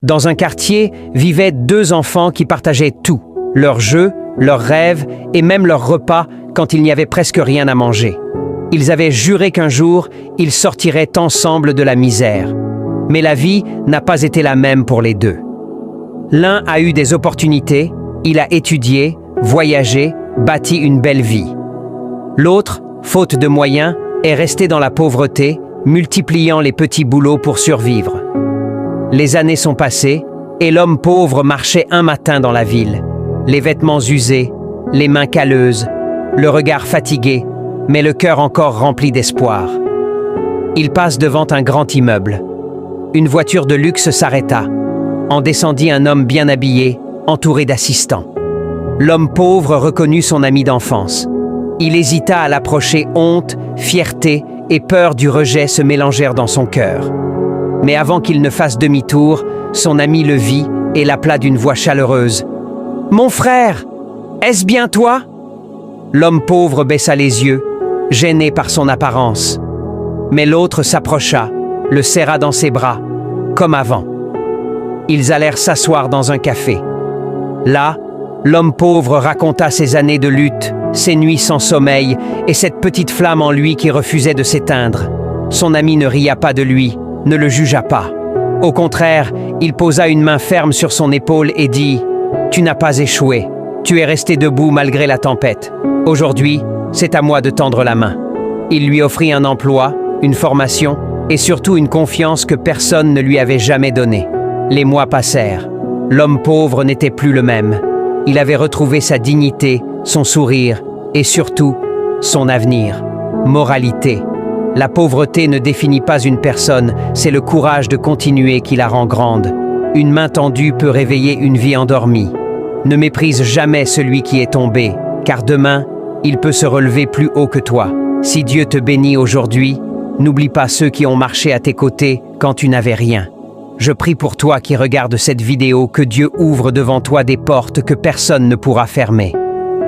Dans un quartier vivaient deux enfants qui partageaient tout, leurs jeux, leurs rêves et même leurs repas quand il n'y avait presque rien à manger. Ils avaient juré qu'un jour, ils sortiraient ensemble de la misère. Mais la vie n'a pas été la même pour les deux. L'un a eu des opportunités, il a étudié, voyagé, bâti une belle vie. L'autre, faute de moyens, est resté dans la pauvreté, multipliant les petits boulots pour survivre. Les années sont passées et l'homme pauvre marchait un matin dans la ville, les vêtements usés, les mains calleuses, le regard fatigué, mais le cœur encore rempli d'espoir. Il passe devant un grand immeuble. Une voiture de luxe s'arrêta. En descendit un homme bien habillé, entouré d'assistants. L'homme pauvre reconnut son ami d'enfance. Il hésita à l'approcher, honte, fierté et peur du rejet se mélangèrent dans son cœur. Mais avant qu'il ne fasse demi-tour, son ami le vit et l'appela d'une voix chaleureuse. « Mon frère, est-ce bien toi ?» L'homme pauvre baissa les yeux, gêné par son apparence. Mais l'autre s'approcha, le serra dans ses bras, comme avant. Ils allèrent s'asseoir dans un café. Là, l'homme pauvre raconta ses années de lutte, ses nuits sans sommeil et cette petite flamme en lui qui refusait de s'éteindre. Son ami ne ria pas de lui, ne le jugea pas. Au contraire, il posa une main ferme sur son épaule et dit « Tu n'as pas échoué, tu es resté debout malgré la tempête. Aujourd'hui, c'est à moi de tendre la main. » Il lui offrit un emploi, une formation et surtout une confiance que personne ne lui avait jamais donnée. Les mois passèrent. L'homme pauvre n'était plus le même. Il avait retrouvé sa dignité, son sourire et surtout, son avenir. Moralité. La pauvreté ne définit pas une personne, c'est le courage de continuer qui la rend grande. Une main tendue peut réveiller une vie endormie. Ne méprise jamais celui qui est tombé, car demain, il peut se relever plus haut que toi. Si Dieu te bénit aujourd'hui, n'oublie pas ceux qui ont marché à tes côtés quand tu n'avais rien. Je prie pour toi qui regarde cette vidéo que Dieu ouvre devant toi des portes que personne ne pourra fermer.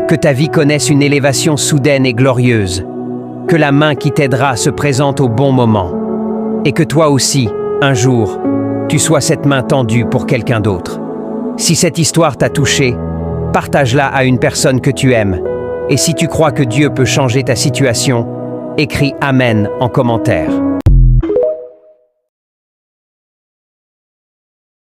Que ta vie connaisse une élévation soudaine et glorieuse. Que la main qui t'aidera se présente au bon moment. Et que toi aussi, un jour, tu sois cette main tendue pour quelqu'un d'autre. Si cette histoire t'a touché, partage-la à une personne que tu aimes. Et si tu crois que Dieu peut changer ta situation, écris Amen en commentaire.